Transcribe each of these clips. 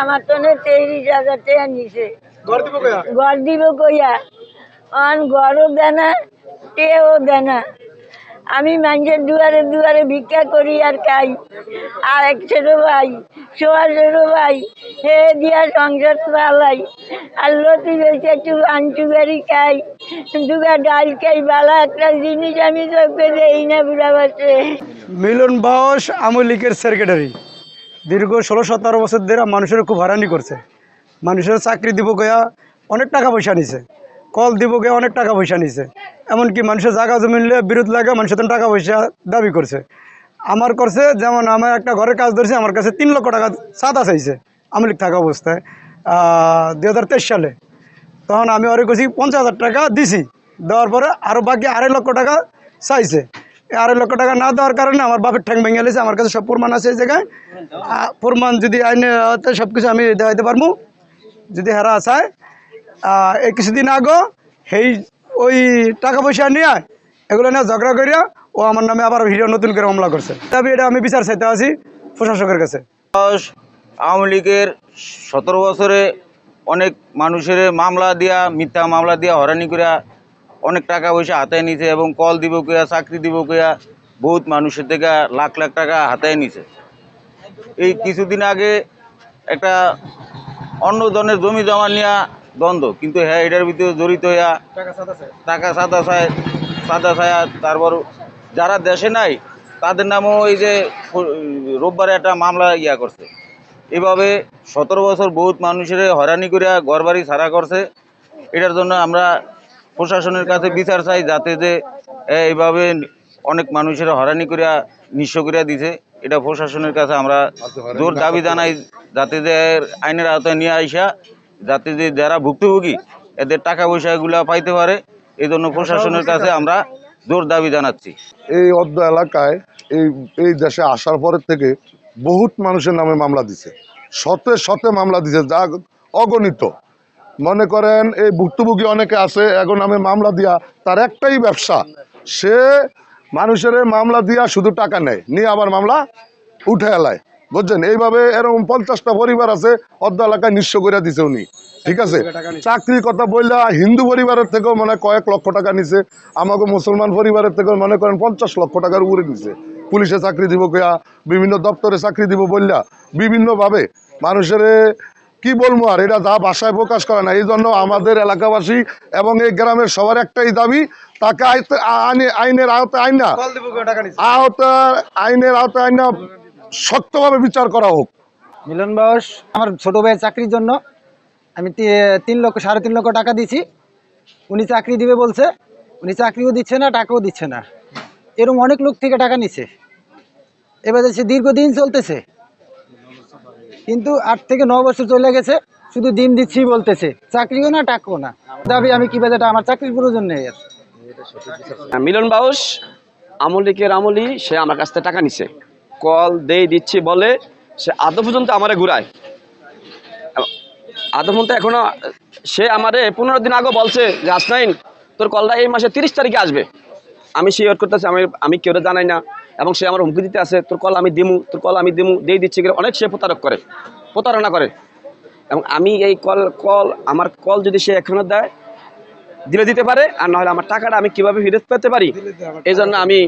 আমার তো 30,000 টাকা নিছে ঘর দিব কইয়া ঘরও দেয় না টেও দেয় না। আমি মানুষের দুয়ারে দুয়ারে ভিক্ষা করি আর খাই। আর এক ছোট ভাই সোয়া ছোট ভাই হে দিয়া সংসার চালাই। আর লতি বেশি একটু আনটু গাড়ি খাই, দুগা ডাল খাই, বালা একটা জিনিস আমি চোখে দেই না বুড়া বাসে। মিলন বাউস আওয়ামী লীগের সেক্রেটারি, দীর্ঘ 16-17 বছর ধরে মানুষের খুব হয়রানি করছে। মানুষের চাকরি দিব গিয়া অনেক টাকা পয়সা নিছে, কল দিব গিয়া অনেক টাকা পয়সা নিছে, এমনকি মানুষের জায়গা জমি নিলে বিরোধ লাগে মানুষের টাকা পয়সা দাবি করছে। আমার করছে যেমন আমার একটা ঘরের কাজ ধরছে, আমার কাছে 3 লক্ষ টাকা চাঁদা চাইছে আওয়ামী লীগ থাকা অবস্থায় 2023 সালে। তখন আমি ওরে কছি 50,000 টাকা দিছি, দেওয়ার পরে আরও বাকি 2.5 লক্ষ টাকা চাইছে। 2.5 লক্ষ টাকা না দেওয়ার কারণে আমার বাপের ঠ্যাং ভেঙে গেছে। আমার কাছে সব প্রমাণ আছে এই জায়গায়, প্রমাণ যদি আইনে সব কিছু আমি দেখাইতে পারবো যদি হেরা চায়। এই কিছুদিন আগে সেই ওই টাকা পয়সা নিয়ে এগুলো নিয়ে ঝগড়া করিয়া ও আমার নামে আবার ভিডিও নতুন করে মামলা করছে। তবে এটা আমি বিচার চাইতে আছি প্রশাসকের কাছে। আওয়ামী লীগের 17 বছরে অনেক মানুষের মামলা দিয়া, মিথ্যা মামলা দিয়া হয়রানি করিয়া অনেক টাকা পয়সা হাতায় নিছে এবং কল দিব কইয়া চাকরি দিব কইয়া বহুত মানুষের থেকে লাখ লাখ টাকা হাতায় নিছে। এই কিছুদিন আগে একটা অন্য জনের জমি জমা নিয়ে দ্বন্দ্ব, কিন্তু হ্যাঁ এটার ভিতরে জড়িত হইয়া টাকা সাদা ছায়া। তারপর যারা দেশে নাই তাদের নামও এই যে রোববারে একটা মামলা করছে। এভাবে 17 বছর বহুত মানুষের হয়রানি করিয়া ঘরবাড়ি ছাড়া করছে। এটার জন্য আমরা প্রশাসনের কাছে বিচার চাই, যাতে যে এইভাবে অনেক মানুষের হয়রানি করিয়া নিঃস্ব করিয়া দিছে। এটা প্রশাসনের কাছে আমরা জোর দাবি জানাই, যাতে যে আইনের আওতায় নিয়ে আইসা যাতে যে যারা ভুক্তভোগী এদের টাকা পয়সাগুলো পাইতে পারে, এই জন্য প্রশাসনের কাছে আমরা জোর দাবি জানাচ্ছি। এই অদ্য এলাকায় এই দেশে আসার পরের থেকে বহুত মানুষের নামে মামলা দিছে, শতে মামলা দিছে, যা অগণিত। মনে করেন এই ভুক্তভোগী অনেকে আছে, এখন নামে মামলা দিয়া তার একটাই ব্যবসা, সে মানুষের মামলা দিয়া শুধু টাকা নেয়, নিয়ে আবার মামলা উঠে এলায়, বুঝছেন। এইভাবে এরকম 50টা পরিবার আছে অর্ধ এলাকায় নিঃস্ব করে দিছে উনি, ঠিক আছে। চাকরির কথা বললে হিন্দু পরিবারের থেকেও মনে কয়েক লক্ষ টাকা নিছে, আমাকে মুসলমান পরিবারের থেকেও মনে করেন 50 লক্ষ টাকার উপরে নিছে। পুলিশে চাকরি দিব কেয়া, বিভিন্ন দপ্তরে চাকরি দিব বললা, বিভিন্নভাবে মানুষের কি বলবো আর, এটা যা ভাষায় প্রকাশ করে না। এই জন্য আমাদের এলাকাবাসী এবং এই গ্রামের সবার একটাই দাবি, তাকে আইনের আওতায় আইনা শক্তভাবে বিচার করা হোক। মিলন বাউস আমার ছোট ভাইয়ের চাকরির জন্য আমি 3.5 লক্ষ টাকা দিয়েছি। উনি চাকরি দিবে বলছে, উনি চাকরিও দিচ্ছে না, টাকাও দিচ্ছে না। এরকম অনেক লোক থেকে টাকা নিচ্ছে, এবার সে দীর্ঘদিন চলতেছে, কিন্তু 8 থেকে 9 বছর চলে গেছে, শুধু দিন দিচ্ছি বলতেছে, চাকরিও না টাকাও না। দাবি আমি কি বাজাটা, আমার চাকরির প্রয়োজন নেই। মিলন বাউস আওয়ামী লীগের আমলি, সে আমার কাছ থেকে টাকা নিছে, কল দিচ্ছি বলে, সে আদৌ পর্যন্ত আমারে ঘুরায়। আদৌ পর্যন্ত এখনো সে আমারে 15 দিন আগে বলছে যে আসনাইন তোর কলটা এই মাসে 30 তারিখে আসবে। আমি শিওর করতেছি, আমি কেউ জানাই না, এবং সে আমার হুমকি দিতে আছে, তোর কল আমি দিমু, তোর কল আমি দিমু, দিয়ে দিচ্ছি। অনেক সে প্রতারণা করে, এবং আমি এই আমার কল যদি সে এখনো দেয় দিতে পারে, আর নাহলে আমার টাকাটা আমি কিভাবে ফেরত পেতে পারি, এই জন্য আমি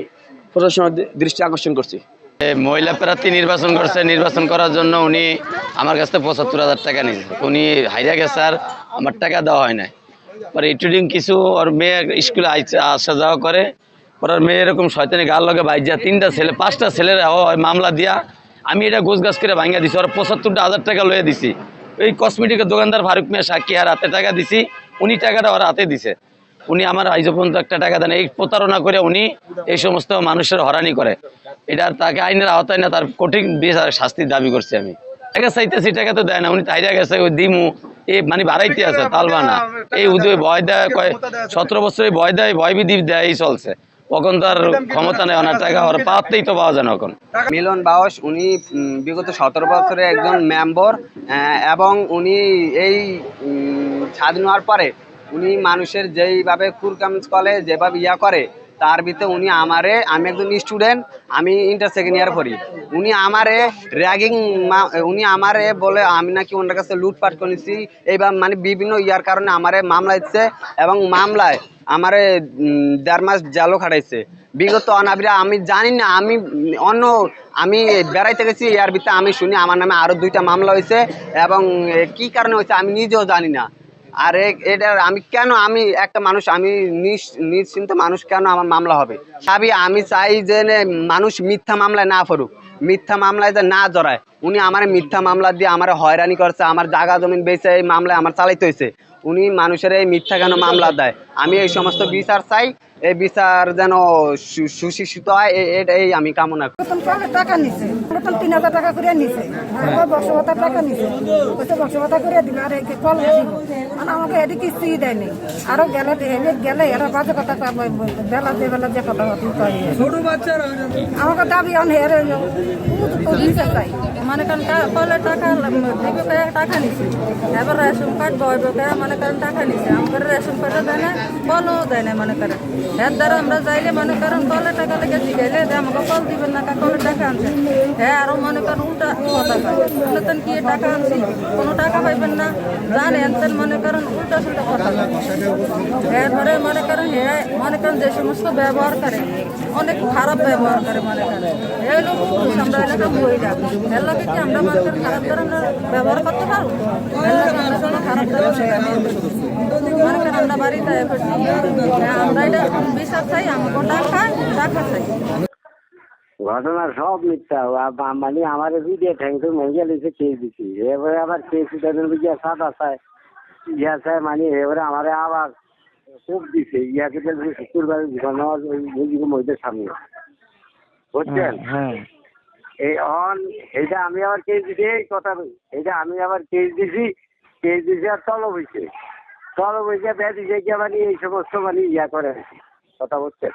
প্রশাসনের দৃষ্টি আকর্ষণ করছি। মহিলা প্রার্থী নির্বাচন করছে, নির্বাচন করার জন্য উনি আমার কাছ থেকে 75,000 টাকা নিয়েছে। উনি হাইরা গেছে, আর আমার টাকা দেওয়া হয় না। পরে ইটুডিং কিছু ওর মেয়ে স্কুলে আসা যাওয়া করে, পরে ওর মেয়ে এরকম শয়তানি গাল লগে বাইজা 3টা ছেলে 5টা ছেলের মামলা দিয়া আমি এটা গোছগাছ করে ভাঙিয়া দিছি। ওর 75,000 টাকা লয়ে দিছি। ওই কসমেটিকের দোকানদার ফারুক মিয়া সাক্ষী আর হাতে টাকা দিছি, উনি টাকাটা ওর হাতে দিছে। উনি আমার আইজ পর্যন্ত একটা টাকা দেন। এই প্রতারণা করে উনি এই সমস্ত মানুষের হয়রানি করে। এটা তাকে আইনের আওতায় না, তার কঠিন বিচার শাস্তির দাবি করছি আমি। টাকা চাইতেছি, টাকা তো দেয় না। উনি তাইরা গেছে ওই দিমু এই মানে বাড়াইতে আছে তালবা না, এই উদয় ভয় দেয়, 17 বছরে ভয় দেয়, ভয়বিধি দেয়, এই চলছে। কখন তার ক্ষমতা নেই, ওনার টাকা ওর পাওয়াতেই তো পাওয়া যায় না এখন। মিলন বাউস উনি বিগত 17 বছরে একজন মেম্বার, এবং উনি এই স্বাধীন হওয়ার পরে উনি মানুষের যেইভাবে কুরকাম করে, যেভাবে ইয়া করে, তার ভিতরে উনি আমারে, আমি একজন স্টুডেন্ট, আমি ইন্টার সেকেন্ড ইয়ার পড়ি, উনি আমারে র্যাগিং, উনি আমারে বলে আমি নাকি ওনার কাছে লুটপাট করেছি, এইবার মানে বিভিন্ন ইয়ার কারণে আমারে মামলা দিচ্ছে, এবং মামলায় আমারে 1.5 মাস জেলও খাটাইছে। বিগত অনাবিরা আমি জানি না, আমি বেড়াইতে গেছি, এর ভিতরে আমি শুনি আমার নামে আরও 2টা মামলা হয়েছে, এবং কি কারণে হয়েছে আমি নিজেও জানি না। আর এটা আমি কেন, আমি একটা মানুষ, আমি নিশ্চিন্ত মানুষ, কেন আমার মামলা হবে? আমি চাই যে মানুষ মিথ্যা মামলায় না পড়ুক, মিথ্যা মামলায় যে না জড়ায়। উনি আমার মিথ্যা মামলা দিয়ে আমার হয়রানি করছে, আমার জায়গা জমিন বেচে এই মামলায় আমার চালাইতে হয়েছে। উনি মানুষের এই মিথ্যা কেন মামলা দেয়? আমি এই সমস্ত বিচার চাই, এই বিচার যেন সুশিক্ষিত হয়, এই আমি কামনা করি। টাকা নিছে, 3,000 টাকা করে নিছে, বর্ষভাতার টাকা নিছে, বর্ষভাতা করে দিল, আর কল দিব, আমাকে এটি কিস্তি দেয়নি। আরো গেলে এরা বাজে কথা বেলা যে কথা আমাকে দাবি চাই, মানে কারণ কলের টাকা দিবে, টাকা নিছে, এবার রেশন কার্ড বইবে, মনে করেন টাকা নিছে, আমাদের রেশন কার্ডও দেয় না, কলও দেয় না, মনে করেন। এর দ্বারা আমরা যাইলে মনে করেন কলের টাকা লেগে জিগাইলে আমাকে কল দিবেন না, কলের টাকা আনছে, হ্যাঁ আরো মনে করেন উল্টা কথা পাই, কি টাকা আনছি, কোনো টাকা পাইবেন না, জানেন মনে করেন উল্টা সুল্টা কথা। এরপরে মনে করেন যে সমস্ত ব্যবহার করে, অনেক খারাপ ব্যবহার করে, মনে করেন এই লোক আমরা এলাকা মহিলা, এর লোকে কি আমরা মনে করেন খারাপ ধরনের ব্যবহার করতে পারবো? আমরা কোনো খারাপ ব্যবহার মনে করেন আমরা বাড়িতে আমরা এটা বিচার চাই, আমাকে টাকা চাই। ঘটনা সব মিথ্যা, মানে আমার ভিডিও ঠ্যাংকে মেঙ্গে লিখে কেস দিচ্ছি, এবারে আবার কেস বুঝিয়া সাদা চায়, ইয়া চায়, মানে এবারে আমার আবার খুব দিছে, ইয়াকে শুক্রবার মহিলার সামনে, বুঝছেন? এইটা আমি আবার কেস দিছি, এই কথা, এইটা আমি আবার কেস দিছি আর তলব হয়েছে ব্যাধ দিছে, মানে এই সমস্ত মানে ইয়া করে কথা, বুঝছেন?